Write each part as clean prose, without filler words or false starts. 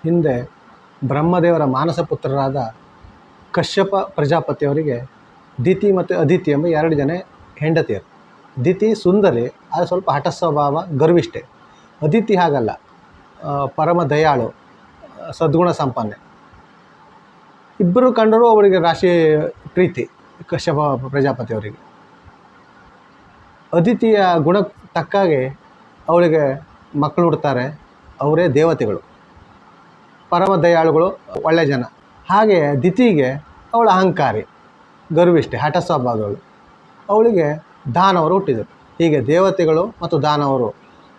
ಹಿಂದೆ ಬ್ರಹ್ಮದೇವರ ಮಾನಸ ಪುತ್ರರಾದ ಕಶ್ಯಪ ಪ್ರಜಾಪತಿಯವರಿಗೆ ದಿತಿ ಮತ್ತು ಅದಿತಿ ಎಂಬ 2 ಜನ ಹೆಂಡತಿಯರು. ದಿತಿ ಸುಂದರಿ, ಅದು ಸ್ವಲ್ಪ ಹಠ ಸ್ವಭಾವ, ಗರ್ವಿಷ್ಠೆ. ಅದಿತಿ ಹಾಗಲ್ಲ, ಪರಮ ದಯಾಳು, ಸದ್ಗುಣ ಸಂಪನ್ನೆ. ಇಬ್ಬರು ಕಂಡರೂ ಅವಳಿಗೆ ರಾಶಿ ಪ್ರೀತಿ ಕಶ್ಯಪ ಪ್ರಜಾಪತಿಯವರಿಗೆ. ಅದಿತಿಯ ಗುಣಕ್ಕೆ ತಕ್ಕಾಗೆ ಅವಳಿಗೆ ಮಕ್ಕಳು ಹುಡ್ತಾರೆ, ಅವರೇ ದೇವತೆಗಳು. ಪರಮ ದಯಾಳುಗಳು, ಒಳ್ಳೆಯ ಜನ. ಹಾಗೆ ದಿತಿಗೆ ಅವಳು ಅಹಂಕಾರಿ, ಗರ್ವಿಷ್ಠೆ, ಹಠ ಸ್ವಭಾವಗಳು. ಅವಳಿಗೆ ದಾನವರು ಹುಟ್ಟಿದರು. ಹೀಗೆ ದೇವತೆಗಳು ಮತ್ತು ದಾನವರು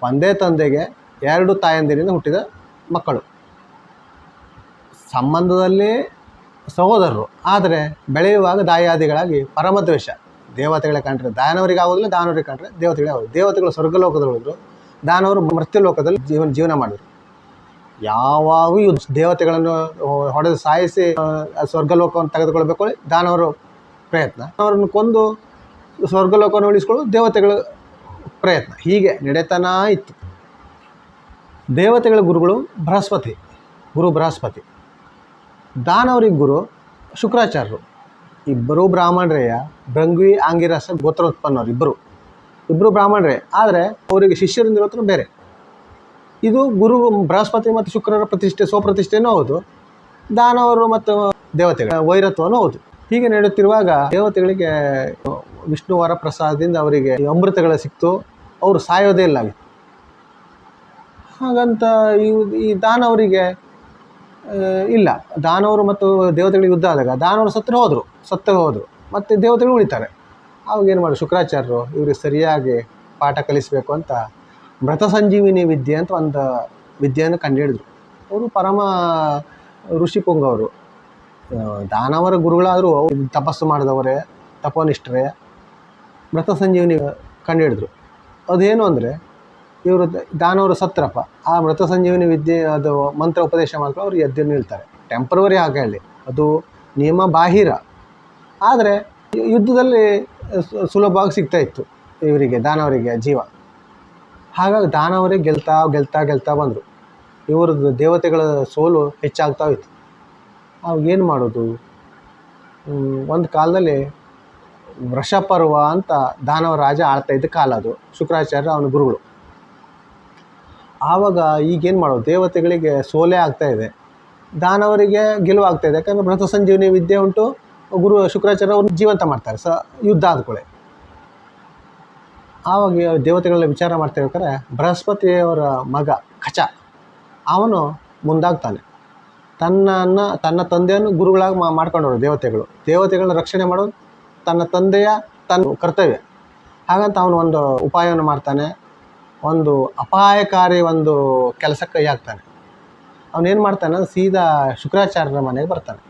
ಒಂದೇ ತಂದೆಗೆ 2 ತಾಯಂದಿರಿಂದ ಹುಟ್ಟಿದ ಮಕ್ಕಳು. ಸಂಬಂಧದಲ್ಲಿ ಸಹೋದರರು, ಆದರೆ ಬೆಳೆಯುವಾಗ ದಾಯಾದಿಗಳಾಗಿ ಪರಮದ್ವೇಷ. ದೇವತೆಗಳೇ ಕಂಡ್ರೆ ದಾನವರಿಗೆ ಆಗೋದಿಲ್ಲ, ದಾನವರಿಗೆ ಕಂಡ್ರೆ ದೇವತೆಗಳೇ ಆಗೋದು. ದೇವತೆಗಳು ಸ್ವರ್ಗಲೋಕದಲ್ಲಿದ್ದರು, ದಾನವರು ಮರ್ತ್ಯಲೋಕದಲ್ಲಿ ಜೀವನ ಮಾಡಿದರು. ಯಾವಾಗೂ ದೇವತೆಗಳನ್ನು ಹೊಡೆದು ಸಾಯಿಸಿ ಸ್ವರ್ಗಲೋಕವನ್ನು ತೆಗೆದುಕೊಳ್ಬೇಕು ದಾನವರು ಪ್ರಯತ್ನ, ಅವರನ್ನು ಕೊಂದು ಸ್ವರ್ಗಲೋಕವನ್ನು ಉಳಿಸ್ಕೊಳ್ಳೋ ದೇವತೆಗಳ ಪ್ರಯತ್ನ. ಹೀಗೆ ನಡೆತನ ಇತ್ತು. ದೇವತೆಗಳ ಗುರುಗಳು ಬೃಹಸ್ಪತಿ. ದಾನವರಿಗೆ ಗುರು ಶುಕ್ರಾಚಾರ್ಯರು. ಇಬ್ಬರೂ ಬ್ರಾಹ್ಮಣರೆಯ ಭೃಂಗಿ ಆಂಗಿರಸ ಗೋತ್ರೋತ್ಪನ್ನವರು. ಇಬ್ಬರು ಬ್ರಾಹ್ಮಣರೇ, ಆದರೆ ಅವರಿಗೆ ಶಿಷ್ಯರಿಂದಿರೋತ್ರ ಬೇರೆ. ಇದು ಗುರು ಬೃಹಸ್ಪತಿ ಮತ್ತು ಶುಕ್ರರ ಪ್ರತಿಷ್ಠೆ, ಸ್ವಪ್ರತಿಷ್ಠೆನೂ ಹೌದು. ದಾನವರು ಮತ್ತು ದೇವತೆಗಳ ವೈರತ್ವನೂ ಹೌದು. ಹೀಗೆ ನಡೆಯುತ್ತಿರುವಾಗ ದೇವತೆಗಳಿಗೆ ವಿಷ್ಣು ವರ ಪ್ರಸಾದದಿಂದ ಅವರಿಗೆ ಅಮೃತಗಳ ಸಿಕ್ತು, ಅವರು ಸಾಯೋದೇ ಇಲ್ಲ. ಹಾಗಂತ ಈ ದಾನವರಿಗೆ ಇಲ್ಲ. ದಾನವರು ಮತ್ತು ದೇವತೆಗಳಿಗೆ ಯುದ್ಧ ಆದಾಗ ದಾನವರು ಸತ್ತು ಹೋದರು ಮತ್ತು ದೇವತೆಗಳು ಉಳಿತಾರೆ. ಅವಾಗೇನು ಮಾಡಿ ಶುಕ್ರಾಚಾರ್ಯರು ಇವ್ರಿಗೆ ಸರಿಯಾಗಿ ಪಾಠ ಕಲಿಸಬೇಕು ಅಂತ ಮೃತ ಸಂಜೀವಿನಿ ವಿದ್ಯೆ ಅಂತ ಒಂದು ವಿದ್ಯೆಯನ್ನು ಕಂಡುಹಿಡಿದ್ರು. ಅವರು ಪರಮ ಋಷಿಪುಂಗವರು, ದಾನವರ ಗುರುಗಳಾದರೂ ತಪಸ್ಸು ಮಾಡಿದವರೇ, ತಪೋನಿಷ್ಠರೇ. ಮೃತ ಸಂಜೀವಿನಿ ಕಂಡುಹಿಡಿದ್ರು. ಅದೇನು ಅಂದರೆ, ಇವರು ದಾನವರು ಸತ್ರಪ್ಪ, ಆ ಮೃತ ಸಂಜೀವಿನಿ ವಿದ್ಯೆ ಅದು ಮಂತ್ರ ಉಪದೇಶ ಮಾಡ್ಕೊಂಡು ಅವ್ರು ಎದ್ದು ನಿಲ್ತಾರೆ. ಟೆಂಪ್ರವರಿ ಆಗ ಹೇಳಿ, ಅದು ನಿಯಮ ಬಾಹಿರ. ಆದರೆ ಯುದ್ಧದಲ್ಲಿ ಸುಲಭವಾಗಿ ಸಿಗ್ತಾಯಿತ್ತು ಇವರಿಗೆ, ದಾನವರಿಗೆ ಜೀವ. ಹಾಗಾಗಿ ದಾನವರೇ ಗೆಲ್ತಾ ಬಂದರು. ಇವ್ರದ್ದು ದೇವತೆಗಳ ಸೋಲು ಹೆಚ್ಚಾಗ್ತಾ ಇತ್ತು. ಅವಾಗ ಏನು ಮಾಡೋದು? ಒಂದು ಕಾಲದಲ್ಲಿ ವೃಷಪರ್ವ ಅಂತ ದಾನವ ರಾಜ ಆಳ್ತಾ ಇದ್ದ ಕಾಲ ಅದು. ಶುಕ್ರಾಚಾರ್ಯ ಅವನ ಗುರುಗಳು. ಆವಾಗ ಈಗೇನು ಮಾಡೋದು? ದೇವತೆಗಳಿಗೆ ಸೋಲೇ ಆಗ್ತಾಯಿದೆ, ದಾನವರಿಗೆ ಗೆಲುವಾಗ್ತಾಯಿದೆ. ಯಾಕಂದರೆ ಮೃತ ಸಂಜೀವಿನಿ ವಿದ್ಯೆ ಉಂಟು. ಗುರು ಶುಕ್ರಾಚಾರ್ಯ ಅವ್ರನ್ನ ಜೀವಂತ ಮಾಡ್ತಾರೆ ಯುದ್ಧ ಆದ್ಕೊಳ್ಳೆ. ಆವಾಗ ದೇವತೆಗಳೆಲ್ಲ ವಿಚಾರ ಮಾಡ್ತಿರ್ಬೇಕಾದ್ರೆ ಬೃಹಸ್ಪತಿಯವರ ಮಗ ಕಚ ಅವನು ಮುಂದಾಗ್ತಾನೆ. ತನ್ನ ತಂದೆಯನ್ನು ಗುರುಗಳಾಗಿ ಮಾಡ್ಕೊಂಡವರು ದೇವತೆಗಳನ್ನ ರಕ್ಷಣೆ ಮಾಡೋದು ತನ್ನ ಕರ್ತವ್ಯ. ಹಾಗಂತ ಅವನು ಒಂದು ಉಪಾಯವನ್ನು ಮಾಡ್ತಾನೆ. ಒಂದು ಅಪಾಯಕಾರಿ ಒಂದು ಕೆಲಸಕ್ಕೆ ಕೈ ಹಾಕ್ತಾನೆ. ಅವನೇನು ಮಾಡ್ತಾನೆ, ಸೀದಾ ಶುಕ್ರಾಚಾರ್ಯರ ಮನೆಗೆ ಬರ್ತಾನೆ.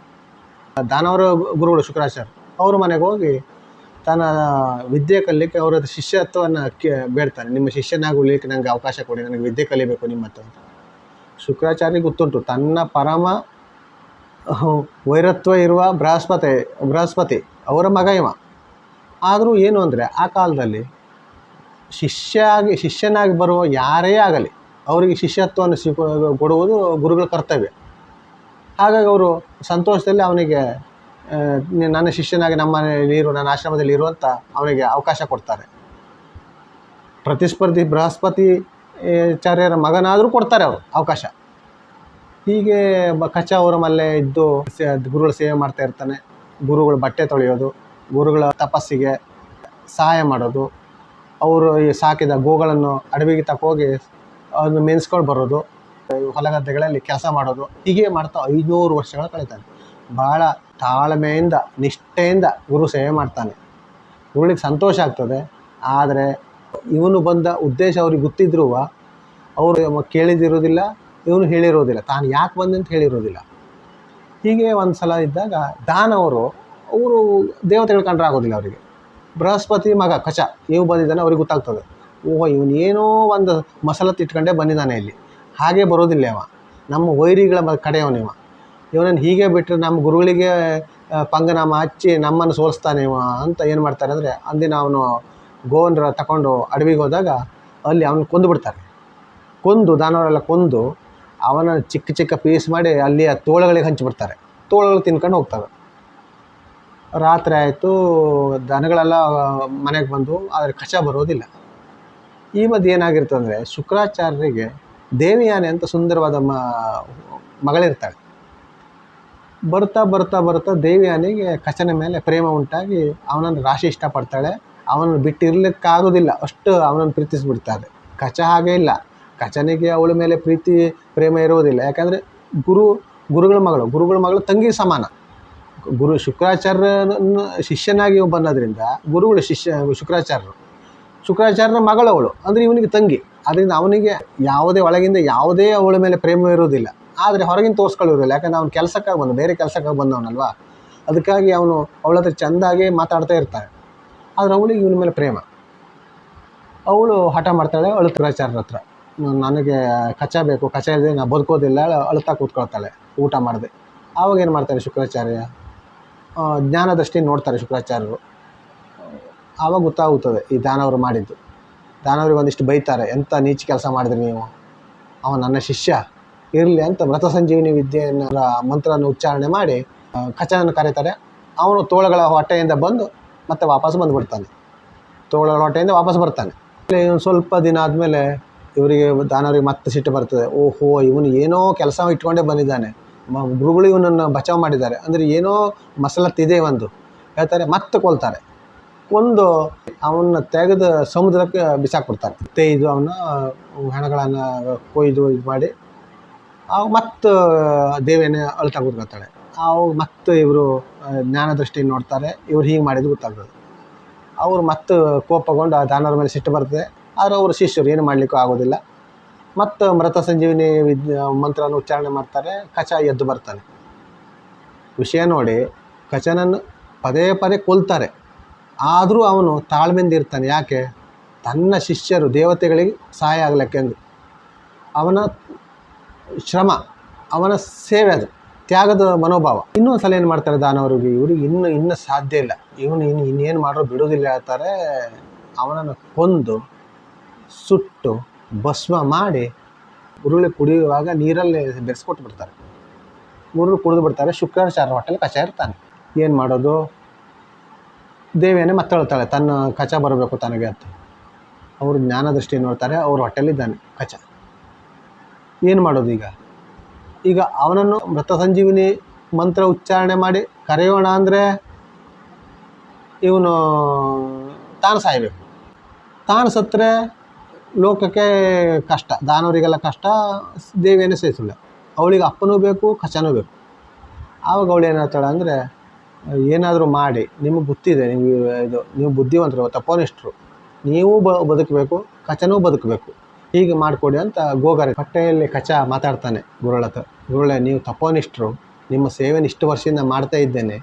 ದಾನವರ ಗುರುಗಳು ಶುಕ್ರಾಚಾರ್ಯ ಅವ್ರ ಮನೆಗೆ ಹೋಗಿ ತನ್ನ ವಿದ್ಯೆ ಕಲಿಯಲಿಕ್ಕೆ ಅವರ ಶಿಷ್ಯತ್ವವನ್ನು ಬೇಡ್ತಾನೆ. ನಿಮ್ಮ ಶಿಷ್ಯನಾಗಿ ಉಳಿಯಲಿಕ್ಕೆ ನನಗೆ ಅವಕಾಶ ಕೊಡಿ, ನನಗೆ ವಿದ್ಯೆ ಕಲಿಬೇಕು ನಿಮ್ಮ ಹತ್ರ ಅಂತ. ಶುಕ್ರಾಚಾರ್ಯಗೆ ಗೊತ್ತುಂಟು ತನ್ನ ಪರಮ ವೈರತ್ವ ಇರುವ ಬೃಹಸ್ಪತಿ ಅವರ ಮಗ ಇವ. ಆದರೂ ಏನು ಅಂದರೆ, ಆ ಕಾಲದಲ್ಲಿ ಶಿಷ್ಯನಾಗಿ ಬರುವ ಯಾರೇ ಆಗಲಿ ಅವರಿಗೆ ಶಿಷ್ಯತ್ವವನ್ನು ಕೊಡುವುದು ಗುರುಗಳ ಕರ್ತವ್ಯ. ಹಾಗಾಗಿ ಅವರು ಸಂತೋಷದಲ್ಲಿ ಅವನಿಗೆ ನನ್ನ ಶಿಷ್ಯನಾಗಿ ನಮ್ಮ ಮನೆಯಲ್ಲಿ ಇರು, ನನ್ನ ಆಶ್ರಮದಲ್ಲಿ ಇರುವಂಥ ಅವನಿಗೆ ಅವಕಾಶ ಕೊಡ್ತಾರೆ. ಪ್ರತಿಸ್ಪರ್ಧಿ ಬೃಹಸ್ಪತಿಚಾರ್ಯರ ಮಗನಾದರೂ ಕೊಡ್ತಾರೆ ಅವರು ಅವಕಾಶ. ಹೀಗೆ ಕಚ ಅವರ ಮಲ್ಲೇ ಇದ್ದು ಗುರುಗಳ ಸೇವೆ ಮಾಡ್ತಾ ಇರ್ತಾನೆ. ಗುರುಗಳು ಬಟ್ಟೆ ತೊಳೆಯೋದು, ಗುರುಗಳ ತಪಸ್ಸಿಗೆ ಸಹಾಯ ಮಾಡೋದು, ಅವರು ಸಾಕಿದ ಗೋಗಳನ್ನು ಅಡವಿಗೆ ತಕ್ಕೋಗಿ ಅದನ್ನು ಮೆನ್ಸ್ಕೊಂಡು ಬರೋದು, ಹೊಲಗದ್ದೆಗಳಲ್ಲಿ ಕೆಲಸ ಮಾಡೋದು. ಹೀಗೆ ಮಾಡ್ತಾ 500 ವರ್ಷಗಳು ಕಳೀತಾನೆ. ಭಾಳ ತಾಳ್ಮೆಯಿಂದ ನಿಷ್ಠೆಯಿಂದ ಗುರು ಸೇವೆ ಮಾಡ್ತಾನೆ. ಗುರುಗಳಿಗೆ ಸಂತೋಷ ಆಗ್ತದೆ. ಆದರೆ ಇವನು ಬಂದ ಉದ್ದೇಶ ಅವ್ರಿಗೆ ಗೊತ್ತಿದ್ರೂ ಅವರು ಕೇಳಿದಿರೋದಿಲ್ಲ, ಇವನು ಹೇಳಿರೋದಿಲ್ಲ, ತಾನು ಯಾಕೆ ಬಂದೆ ಅಂತ ಹೇಳಿರೋದಿಲ್ಲ. ಹೀಗೆ ಒಂದು ಸಲ ಇದ್ದಾಗ ದಾನವರು ಅವರು ದೇವತೆಗಳು ಕಂಡ್ರೆ ಆಗೋದಿಲ್ಲ ಅವರಿಗೆ. ಬೃಹಸ್ಪತಿ ಮಗ ಕಚ ಇವು ಬಂದಿದ್ದಾನೆ, ಅವ್ರಿಗೆ ಗೊತ್ತಾಗ್ತದೆ, ಓಹೋ ಇವನೇನೋ ಒಂದು ಮಸಲತ್ತು ಇಟ್ಕೊಂಡೇ ಬಂದಿದ್ದಾನೆ ಇಲ್ಲಿ, ಹಾಗೆ ಬರೋದಿಲ್ಲ ಅವ, ನಮ್ಮ ವೈರಿಗಳ ಕಡೆಯವನಿವ, ಇವನನ್ನು ಹೀಗೆ ಬಿಟ್ಟರೆ ನಮ್ಮ ಗುರುಗಳಿಗೆ ಪಂಗನಾಮ ಹಚ್ಚಿ ನಮ್ಮನ್ನು ಸೋಲಿಸ್ತಾನೆ ಇವ ಅಂತ ಏನು ಮಾಡ್ತಾರೆ ಅಂದರೆ, ಅಂದಿನ ಅವನು ಗೋವನ್ನ ತಗೊಂಡು ಅಡವಿಗೆ ಹೋದಾಗ ಅಲ್ಲಿ ಅವನು ಕೊಂದು ಬಿಡ್ತಾರೆ. ದಾನವರೆಲ್ಲ ಕೊಂದು ಅವನ ಚಿಕ್ಕ ಚಿಕ್ಕ ಪೀಸ್ ಮಾಡಿ ಅಲ್ಲಿ ಆ ತೋಳುಗಳಿಗೆ ಹಂಚಿಬಿಡ್ತಾರೆ. ತೋಳುಗಳು ತಿನ್ಕೊಂಡು ಹೋಗ್ತವೆ. ರಾತ್ರಿ ಆಯಿತು, ದನಗಳೆಲ್ಲ ಮನೆಗೆ ಬಂದು, ಆದರೆ ಕಚ ಬರೋದಿಲ್ಲ. ಈ ಮಧ್ಯೆ ಏನಾಗಿರ್ತದೆ ಅಂದರೆ, ಶುಕ್ರಾಚಾರ್ಯರಿಗೆ ದೇವಿಯಾನೆ ಅಂತ ಸುಂದರವಾದ ಮಗಳಿರ್ತಾಳೆ. ಬರ್ತಾ ಬರ್ತಾ ಬರ್ತಾ ದೇವಿಯಾನಿಗೆ ಕಚನ ಮೇಲೆ ಪ್ರೇಮ ಉಂಟಾಗಿ ಅವನನ್ನು ರಾಶಿ ಇಷ್ಟಪಡ್ತಾಳೆ. ಅವನನ್ನು ಬಿಟ್ಟಿರ್ಲಿಕ್ಕಾಗೋದಿಲ್ಲ, ಅಷ್ಟು ಅವನನ್ನು ಪ್ರೀತಿಸಿಬಿಡ್ತಾಳೆ. ಕಚ ಹಾಗೆ ಇಲ್ಲ, ಕಚನಿಗೆ ಅವಳ ಮೇಲೆ ಪ್ರೀತಿ ಪ್ರೇಮ ಇರುವುದಿಲ್ಲ. ಯಾಕಂದರೆ ಗುರುಗಳ ಮಗಳು ತಂಗಿ ಸಮಾನ. ಶುಕ್ರಾಚಾರ್ಯನ ಶಿಷ್ಯನಾಗಿ ಬಂದದ್ರಿಂದ ಗುರುಗಳು ಶುಕ್ರಾಚಾರ್ಯನ ಮಗಳವಳು ಅಂದರೆ ಇವನಿಗೆ ತಂಗಿ. ಅದರಿಂದ ಅವನಿಗೆ ಯಾವುದೇ ಅವಳ ಮೇಲೆ ಪ್ರೇಮ ಇರೋದಿಲ್ಲ. ಆದರೆ ಹೊರಗಿನ ತೋರಿಸ್ಕೊಳ್ಳೋದಿಲ್ಲ, ಯಾಕಂದರೆ ಅವ್ನು ಕೆಲಸಕ್ಕಾಗಿ ಬೇರೆ ಕೆಲಸಕ್ಕಾಗಿ ಬಂದವನಲ್ವ. ಅದಕ್ಕಾಗಿ ಅವನು ಅವಳ ಹತ್ರ ಚೆಂದಾಗಿ ಮಾತಾಡ್ತಾ ಇರ್ತಾನೆ. ಆದರೆ ಅವಳಿಗೆ ಇವನ ಮೇಲೆ ಪ್ರೇಮ. ಅವಳು ಹಠ ಮಾಡ್ತಾಳೆ, ಶುಕ್ರಾಚಾರ್ಯರ ಹತ್ರ ನನಗೆ ಕಚ ಬೇಕು, ಕಚ ಇದೆ, ನಾನು ಬದುಕೋದಿಲ್ಲ, ಅಳ್ತಾ ಕೂತ್ಕೊಳ್ತಾಳೆ ಊಟ ಮಾಡಿದೆ. ಆವಾಗ ಏನು ಮಾಡ್ತಾರೆ ಶುಕ್ರಾಚಾರ್ಯ, ಜ್ಞಾನದೃಷ್ಟಿ ನೋಡ್ತಾರೆ ಶುಕ್ರಾಚಾರ್ಯರು. ಆವಾಗ ಗೊತ್ತಾಗುತ್ತದೆ ಈ ದಾನವರು ಮಾಡಿದ್ದು. ದಾನವರಿಗೆ ಒಂದಿಷ್ಟು ಬೈತಾರೆ, ಎಂಥ ನೀಚ ಕೆಲಸ ಮಾಡಿದ್ರಿ ನೀವು, ಅವ ನನ್ನ ಶಿಷ್ಯ ಇರಲಿ ಅಂತ ಮೃತ ಸಂಜೀವಿನಿ ವಿದ್ಯೆಯನ್ನು ಮಂತ್ರವನ್ನು ಉಚ್ಚಾರಣೆ ಮಾಡಿ ಕಚನನ್ನು ಕರೀತಾರೆ. ಅವನು ತೋಳಗಳ ಹೊಟ್ಟೆಯಿಂದ ಬಂದು ಮತ್ತೆ ವಾಪಸ್ ಬಂದುಬಿಡ್ತಾನೆ. ತೋಳಗಳ ಹೊಟ್ಟೆಯಿಂದ ವಾಪಸ್ ಬರ್ತಾನೆ. ಸ್ವಲ್ಪ ದಿನ ಆದಮೇಲೆ ಇವರಿಗೆ ದಾನವರಿಗೆ ಮತ್ತೆ ಸಿಟ್ಟು ಬರ್ತದೆ. ಓಹೋ, ಇವನು ಏನೋ ಕೆಲಸ ಇಟ್ಕೊಂಡೇ ಬಂದಿದ್ದಾನೆ, ಗುರುಗಳು ಇವನನ್ನು ಬಚಾವ್ ಮಾಡಿದ್ದಾರೆ ಅಂದರೆ ಏನೋ ಮಸಲತ್ತಿದೆ ಒಂದು ಹೇಳ್ತಾರೆ. ಮತ್ತೆ ಕೊಲ್ತಾರೆ. ಕೊಂದು ಅವನ್ನ ತೆಗೆದು ಸಮುದ್ರಕ್ಕೆ ಬಿಸಾಕ್ಬಿಡ್ತಾರೆ. ಮತ್ತೆ ಇದು ಅವನ ಹೆಣಗಳನ್ನು ಕೊಯ್ದು ಇದು ಮಾಡಿ ಅವಾಗ ಮತ್ತೆ ದೇವಿಯನ್ನೇ ಅಳ್ತಾ ಕೂತ್ಕೊಳ್ತಾಳೆ. ಅವಾಗ ಮತ್ತೆ ಇವರು ಜ್ಞಾನದೃಷ್ಟಿ ನೋಡ್ತಾರೆ, ಇವ್ರು ಹೀಗೆ ಮಾಡಿದ್ದು ಗೊತ್ತಾಗ್ತದೆ. ಅವರು ಮತ್ತೆ ಕೋಪಗೊಂಡು ಆ ದಾನವರ ಮೇಲೆ ಸಿಟ್ಟು ಬರ್ತದೆ. ಆದರೆ ಅವರು ಶಿಷ್ಯರು ಏನು ಮಾಡಲಿಕ್ಕೂ ಆಗೋದಿಲ್ಲ. ಮತ್ತು ಮೃತ ಸಂಜೀವಿನಿ ಮಂತ್ರವನ್ನು ಉಚ್ಚಾರಣೆ ಮಾಡ್ತಾರೆ. ಕಚ ಎದ್ದು ಬರ್ತಾನೆ. ವಿಷಯ ನೋಡಿ, ಕಚನನ್ನು ಪದೇ ಪದೇ ಕೊಲ್ತಾರೆ. ಆದರೂ ಅವನು ತಾಳ್ಮೆಯಿಂದ ಇರ್ತಾನೆ. ಯಾಕೆ? ತನ್ನ ಶಿಷ್ಯರು ದೇವತೆಗಳಿಗೆ ಸಹಾಯ ಆಗಲಿಕ್ಕೆಂದು. ಅವನ ಶ್ರಮ, ಅವನ ಸೇವೆ, ಅದು ತ್ಯಾಗದ ಮನೋಭಾವ. ಇನ್ನೊಂದು ಸಲ ಏನು ಮಾಡ್ತಾರೆ ದಾನವರಿಗೆ, ಇವ್ರಿಗೆ ಇನ್ನೂ ಸಾಧ್ಯ ಇಲ್ಲ, ಇನ್ನೇನು ಮಾಡೋ ಬಿಡೋದಿಲ್ಲ ಹೇಳ್ತಾರೆ. ಅವನನ್ನು ಕೊಂದು ಸುಟ್ಟು ಭಸ್ಮ ಮಾಡಿ ಗುರುಳು ಕುಡಿಯುವಾಗ ನೀರಲ್ಲಿ ಬೆರೆಸ್ಕೊಟ್ಟು ಬಿಡ್ತಾರೆ. ಗುರುಳು ಕುಡಿದು ಬಿಡ್ತಾರೆ. ಶುಕ್ರಾಚಾರ್ಯ ಹೊಟ್ಟೆಲಿ ಕಚ ಇರ್ತಾನೆ. ಏನು ಮಾಡೋದು? ದೇವಿಯನ್ನೇ ಮತ್ತೆ ಹೇಳ್ತಾಳೆ ತನ್ನ ಕಚ ಬರಬೇಕು ತನಗೆ ಅಂತ. ಅವರು ಜ್ಞಾನದೃಷ್ಟಿ ನೋಡ್ತಾರೆ, ಅವ್ರ ಹೊಟ್ಟೆಲಿದ್ದಾನೆ ಕಚ. ಏನು ಮಾಡೋದು ಈಗ ಅವನನ್ನು ಮೃತ ಸಂಜೀವಿನಿ ಮಂತ್ರ ಉಚ್ಚಾರಣೆ ಮಾಡಿ ಕರೆಯೋಣ ಅಂದರೆ ಇವನು ತಾನು ಸಾಯಬೇಕು. ತಾನು ಸತ್ತರೆ ಲೋಕಕ್ಕೆ ಕಷ್ಟ, ದಾನವರಿಗೆಲ್ಲ ಕಷ್ಟ, ದೇವಿಯನ್ನೇ ಸಹಿಸಲ್ಲ. ಅವಳಿಗೆ ಅಪ್ಪನೂ ಬೇಕು, ಕಚನೂ ಬೇಕು. ಆವಾಗ ಅವಳು ಏನು ಹೇಳ್ತಾಳೆ ಅಂದರೆ, ಏನಾದರೂ ಮಾಡಿ, ನಿಮಗೆ ಗೊತ್ತಿದೆ, ನೀವು ಬುದ್ಧಿವಂತರು, ತಪೋನಿಷ್ಠರು, ನೀವು ಬದುಕಬೇಕು, ಕಚನೂ ಬದುಕಬೇಕು, ಹೀಗೆ ಮಾಡಿಕೊಡಿ ಅಂತ ಗೋಗರೆ ಹೊಟ್ಟೆಯಲ್ಲಿ ಕಚ ಮಾತಾಡ್ತಾನೆ ಗುರುಳ ಹತ್ರ. ಗುರುಳೆ, ನೀವು ತಪೋನಿಷ್ಠರು, ನಿಮ್ಮ ಸೇವೆನ ಇಷ್ಟು ವರ್ಷದಿಂದ ಮಾಡ್ತಾ ಇದ್ದೇನೆ,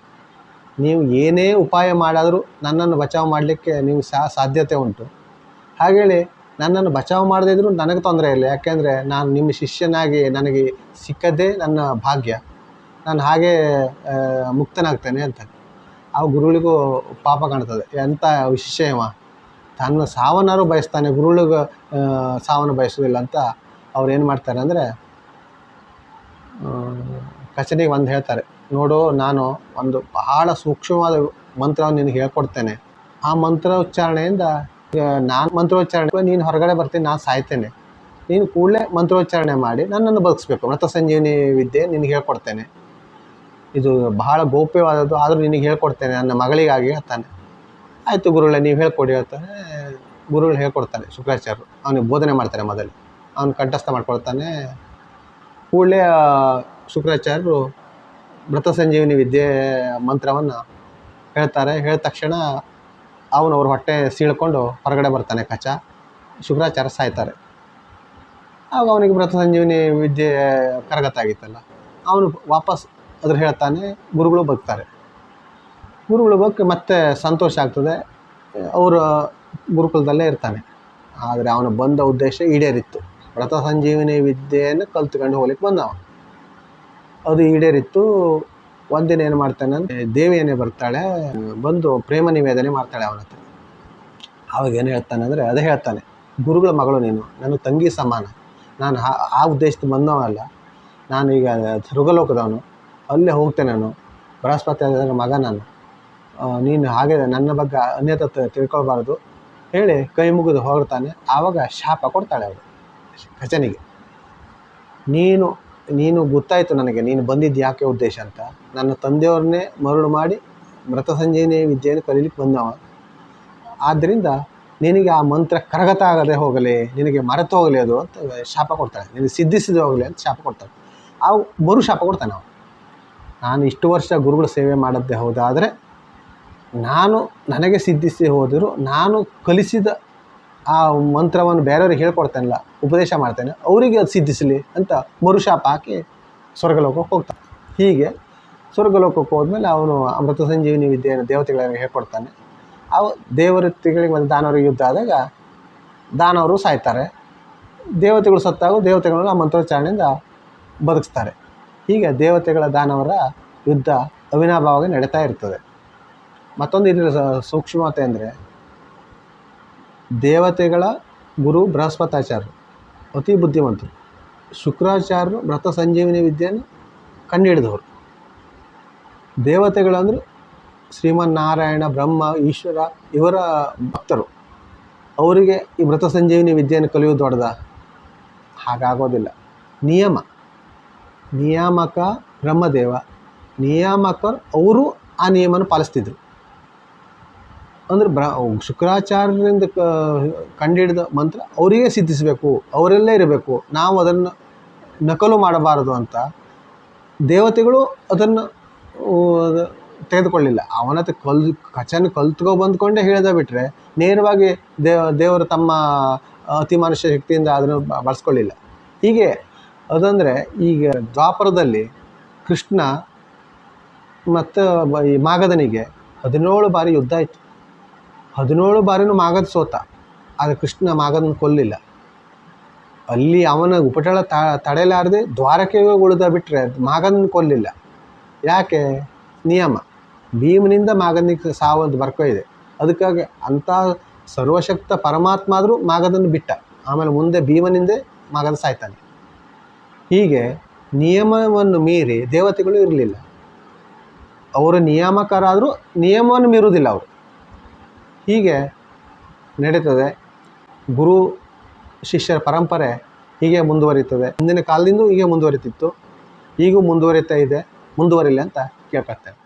ನೀವು ಏನೇ ಉಪಾಯ ಮಾಡಾದರೂ ನನ್ನನ್ನು ಬಚಾವ್ ಮಾಡಲಿಕ್ಕೆ ನೀವು ಸಾಧ್ಯತೆ ಉಂಟು. ಹಾಗೇಳಿ ನನ್ನನ್ನು ಬಚಾವ್ ಮಾಡದೇ ಇದ್ದರೂ ನನಗೆ ತೊಂದರೆ ಇಲ್ಲ, ಯಾಕೆಂದರೆ ನಾನು ನಿಮ್ಮ ಶಿಷ್ಯನಾಗಿ ನನಗೆ ಸಿಕ್ಕದ್ದೇ ನನ್ನ ಭಾಗ್ಯ, ನಾನು ಹಾಗೇ ಮುಕ್ತನಾಗ್ತೇನೆ ಅಂತ. ಆ ಗುರುಳಿಗೂ ಪಾಪ ಕಾಣ್ತದೆ, ಎಂಥ ವಿಶೇಷವ, ತನ್ನ ಸಾವನ್ನಾರು ಬಯಸ್ತಾನೆ, ಗುರುಳಿಗೆ ಸಾವನ್ನು ಬಯಸೋದಿಲ್ಲ ಅಂತ. ಅವ್ರು ಏನು ಮಾಡ್ತಾರೆ ಅಂದರೆ, ಕಚನಿಗೆ ಒಂದು ಹೇಳ್ತಾರೆ, ನೋಡು, ನಾನು ಒಂದು ಬಹಳ ಸೂಕ್ಷ್ಮವಾದ ಮಂತ್ರವನ್ನು ನಿನಗೆ ಹೇಳ್ಕೊಡ್ತೇನೆ. ಆ ಮಂತ್ರ ಉಚ್ಚಾರಣೆಯಿಂದ ನಾನು ಮಂತ್ರೋಚ್ಚಾರಣೆ, ನೀನು ಹೊರಗಡೆ ಬರ್ತೀನಿ, ನಾನು ಸಾಯ್ತೇನೆ, ನೀನು ಕೂಡಲೇ ಮಂತ್ರೋಚ್ಚಾರಣೆ ಮಾಡಿ ನನ್ನನ್ನು ಬದುಕಿಸ್ಬೇಕು. ಮೃತ ಸಂಜೀವಿನಿ ವಿದ್ಯೆ ನಿನಗೆ ಹೇಳ್ಕೊಡ್ತೇನೆ, ಇದು ಬಹಳ ಗೌಪ್ಯವಾದದ್ದು, ಆದರೂ ನಿನಗೆ ಹೇಳ್ಕೊಡ್ತೇನೆ ನನ್ನ ಮಗಳಿಗಾಗಿ ಹೇಳ್ತಾನೆ. ಆಯಿತು ಗುರುಗಳೇ, ನೀವು ಹೇಳ್ಕೊಡಿ ಹೇಳ್ತಾನೆ. ಗುರುಗಳು ಹೇಳ್ಕೊಡ್ತಾನೆ. ಶುಕ್ರಾಚಾರ್ಯರು ಅವನಿಗೆ ಬೋಧನೆ ಮಾಡ್ತಾರೆ. ಮೊದಲು ಅವನು ಕಂಠಸ್ಥ ಮಾಡ್ಕೊಳ್ತಾನೆ. ಕೂಡಲೇ ಶುಕ್ರಾಚಾರ್ಯರು ಮೃತ ಸಂಜೀವಿನಿ ವಿದ್ಯೆ ಮಂತ್ರವನ್ನು ಹೇಳ್ತಾರೆ. ಹೇಳಿದ ತಕ್ಷಣ ಅವನು ಅವ್ರ ಹೊಟ್ಟೆ ಸೀಳ್ಕೊಂಡು ಹೊರಗಡೆ ಬರ್ತಾನೆ ಕಚ. ಶುಕ್ರಾಚಾರ್ಯ ಸಾಯ್ತಾರೆ. ಆಗ ಅವನಿಗೆ ಮೃತ ಸಂಜೀವಿನಿ ವಿದ್ಯೆ ಕರಗತಾಗಿತ್ತಲ್ಲ, ಅವನು ವಾಪಸ್ ಅದ್ರ ಹೇಳ್ತಾನೆ. ಗುರುಗಳು ಬದುಕ್ತಾರೆ. ಗುರುಗಳು ಬದುಕಿ ಮತ್ತೆ ಸಂತೋಷ ಆಗ್ತದೆ. ಅವರು ಗುರುಕುಲದಲ್ಲೇ ಇರ್ತಾನೆ. ಆದರೆ ಅವನು ಬಂದ ಉದ್ದೇಶ ಈಡೇರಿತ್ತು. ಮೃತ ಸಂಜೀವಿನಿ ವಿದ್ಯೆಯನ್ನು ಕಲ್ತ್ಕೊಂಡು ಹೋಗ್ಲಿಕ್ಕೆ ಬಂದವ, ಅದು ಈಡೇರಿತ್ತು. ಒಂದಿನ ಏನು ಮಾಡ್ತಾನೆ ಅಂದರೆ, ದೇವಿಯನ್ನೇ ಬರ್ತಾಳೆ, ಬಂದು ಪ್ರೇಮ ನಿವೇದನೆ ಮಾಡ್ತಾಳೆ ಅವನ ಹತ್ರ. ಆವಾಗ ಏನು ಹೇಳ್ತಾನೆ ಅಂದರೆ, ಅದೇ ಹೇಳ್ತಾನೆ, ಗುರುಗಳ ಮಗಳು ನೀನು, ನನ್ನ ತಂಗಿ ಸಮಾನ, ನಾನು ಆ ಉದ್ದೇಶದ ಬಂದವನಲ್ಲ. ನಾನು ಈಗ ಸ್ವರ್ಗಲೋಕದವನು, ಅಲ್ಲೇ ಹೋಗ್ತೇನೆ ನಾನು, ಬೃಹಸ್ಪತಿ ಅದರ ಮಗ ನಾನು. ನೀನು ಹಾಗೆ ನನ್ನ ಬಗ್ಗೆ ಅನ್ಯತ ತಿಳ್ಕೊಳ್ಬಾರ್ದು ಹೇಳಿ ಕೈ ಮುಗಿದು ಹೊರಡ್ತಾನೆ. ಆವಾಗ ಶಾಪ ಕೊಡ್ತಾಳೆ ಅವಳು ಕಚನಿಗೆ. ನೀನು ಗೊತ್ತಾಯಿತು ನನಗೆ ನೀನು ಬಂದಿದ್ದು ಯಾಕೆ ಉದ್ದೇಶ ಅಂತ. ನನ್ನ ತಂದೆಯವ್ರನ್ನೇ ಮರಳು ಮಾಡಿ ಮೃತ ಸಂಜೀವಿನಿ ವಿದ್ಯೆಯನ್ನು ಕಲೀಲಿಕ್ಕೆ ಬಂದವ. ಆದ್ದರಿಂದ ನಿನಗೆ ಆ ಮಂತ್ರ ಕರಗತ ಆಗದೆ ಹೋಗಲಿ, ನಿನಗೆ ಮರೆತು ಹೋಗಲಿ ಅದು ಅಂತ ಶಾಪ ಕೊಡ್ತಾಳೆ. ನಿನಗೆ ಸಿದ್ಧಿಸಿದ ಹೋಗಲಿ ಅಂತ ಶಾಪ ಕೊಡ್ತಾಳೆ. ಆ ಮರು ಶಾಪ ಕೊಡ್ತಾನೆ ಅವನು. ನಾನು ಇಷ್ಟು ವರ್ಷ ಗುರುಗಳ ಸೇವೆ ಮಾಡದ್ದೇ ಹೌದಾದರೆ ನನಗೆ ಸಿದ್ಧಿಸಿ ಹೋದರೂ ನಾನು ಕಲಿಸಿದ ಆ ಮಂತ್ರವನ್ನು ಬೇರೆಯವ್ರಿಗೆ ಹೇಳ್ಕೊಡ್ತೇನಲ್ಲ, ಉಪದೇಶ ಮಾಡ್ತೇನೆ, ಅವರಿಗೆ ಅದು ಸಿದ್ಧಿಸಲಿ ಅಂತ ಮರುಶಾಪ ಹಾಕಿ ಸ್ವರ್ಗಲೋಕಕ್ಕೆ ಹೋಗ್ತಾನೆ. ಹೀಗೆ ಸ್ವರ್ಗಲೋಕಕ್ಕೆ ಹೋದ್ಮೇಲೆ ಅವನು ಅಮೃತ ಸಂಜೀವಿನಿ ವಿದ್ಯೆಯನ್ನು ದೇವತೆಗಳಿಗೆ ಹೇಳ್ಕೊಡ್ತಾನೆ. ದೇವತೆಗಳಿಗೆ ಮತ್ತು ದಾನವರಿಗೆ ಯುದ್ಧ ಆದಾಗ ದಾನವರು ಸಾಯ್ತಾರೆ, ದೇವತೆಗಳು ಸತ್ತಾಗ ದೇವತೆಗಳನ್ನು ಆ ಮಂತ್ರೋಚ್ಚಾರಣೆಯಿಂದ ಬದುಕಿಸ್ತಾರೆ. ಹೀಗೆ ದೇವತೆಗಳ ದಾನವರ ಯುದ್ಧ ಅವಿನಾಭಾವವಾಗಿ ನಡೀತಾ ಇರ್ತದೆ. ಮತ್ತೊಂದು ಇದರ ಸೂಕ್ಷ್ಮತೆ ಅಂದರೆ, ದೇವತೆಗಳ ಗುರು ಬೃಹಸ್ಪತಾಚಾರ್ಯರು ಅತಿ ಬುದ್ಧಿವಂತರು. ಶುಕ್ರಾಚಾರ್ಯರು ಮೃತ ಸಂಜೀವಿನಿ ವಿದ್ಯೆಯನ್ನು ಕಂಡುಹಿಡಿದವರು. ದೇವತೆಗಳಂದರೆ ಶ್ರೀಮನ್ನಾರಾಯಣ, ಬ್ರಹ್ಮ, ಈಶ್ವರ ಇವರ ಭಕ್ತರು. ಅವರಿಗೆ ಈ ಮೃತ ಸಂಜೀವಿನಿ ವಿದ್ಯೆಯನ್ನು ಕಲಿಯೋದು ದೊಡ್ಡದ? ಹಾಗಾಗೋದಿಲ್ಲ. ನಿಯಾಮಕ ಬ್ರಹ್ಮದೇವ, ನಿಯಾಮಕರು ಅವರು ಆ ನಿಯಮನ ಪಾಲಿಸ್ತಿದ್ರು. ಅಂದರೆ ಶುಕ್ರಾಚಾರ್ಯರಿಂದ ಕಂಡುಹಿಡಿದ ಮಂತ್ರ ಅವರಿಗೆ ಸಿದ್ಧಿಸಬೇಕು, ಅವರಲ್ಲೇ ಇರಬೇಕು, ನಾವು ಅದನ್ನು ನಕಲು ಮಾಡಬಾರದು ಅಂತ ದೇವತೆಗಳು ಅದನ್ನು ತೆಗೆದುಕೊಳ್ಳಿಲ್ಲ. ಅವನತ್ರ ಕಚನ ಕಲ್ತ್ಕೊ ಬಂದ್ಕೊಂಡೇ ಹೇಳ್ದ ಬಿಟ್ಟರೆ ನೇರವಾಗಿ ದೇವರು ತಮ್ಮ ಅತಿ ಮನುಷ್ಯ ಶಕ್ತಿಯಿಂದ ಅದನ್ನು ಬಳಸ್ಕೊಳ್ಳಿಲ್ಲ. ಹೀಗೆ ಅದಂದರೆ ಈಗ ದ್ವಾಪರದಲ್ಲಿ ಕೃಷ್ಣ ಮತ್ತು ಈ ಮಾಗಧನಿಗೆ 17 ಬಾರಿ ಯುದ್ಧ ಆಯಿತು. 17 ಬಾರಿನೂ ಮಾಗಧ ಸೋತ, ಆದರೆ ಕೃಷ್ಣ ಮಾಗಧನ ಕೊಲ್ಲಿಲ್ಲ. ಅಲ್ಲಿ ಅವನ ಉಪಟಳ ತಡೆಯಲಾರದೆ ದ್ವಾರಕೆಗೆ ಉಳಿದ ಬಿಟ್ಟರೆ ಮಾಗಧನ ಕೊಲ್ಲಿಲ್ಲ. ಯಾಕೆ? ನಿಯಮ. ಭೀಮನಿಂದ ಮಾಗಧನಿಗೆ ಸಾವೊಂದು ಬರ್ಕೋ ಇದೆ. ಅದಕ್ಕಾಗಿ ಅಂಥ ಸರ್ವಶಕ್ತ ಪರಮಾತ್ಮ ಆದರೂ ಮಾಗಧನ ಬಿಟ್ಟ. ಆಮೇಲೆ ಮುಂದೆ ಭೀಮನಿಂದೇ ಮಾಗಧ ಸಾಯ್ತಾನೆ. ಹೀಗೆ ನಿಯಮವನ್ನು ಮೀರಿ ದೇವತೆಗಳು ಇರಲಿಲ್ಲ. ಅವರು ನಿಯಾಮಕರಾದರೂ ನಿಯಮವನ್ನು ಮೀರುವುದಿಲ್ಲ ಅವರು. ಹೀಗೆ ನಡೀತದೆ. ಗುರು ಶಿಷ್ಯರ ಪರಂಪರೆ ಹೀಗೆ ಮುಂದುವರಿತದೆ. ಹಿಂದಿನ ಕಾಲದಿಂದ ಹೀಗೆ ಮುಂದುವರಿತಿತ್ತು, ಈಗೂ ಮುಂದುವರಿತಾ ಇದೆ. ಮುಂದುವರಿಲ್ಲ ಅಂತ ಕೇಳ್ಕೊಳ್ತೇನೆ.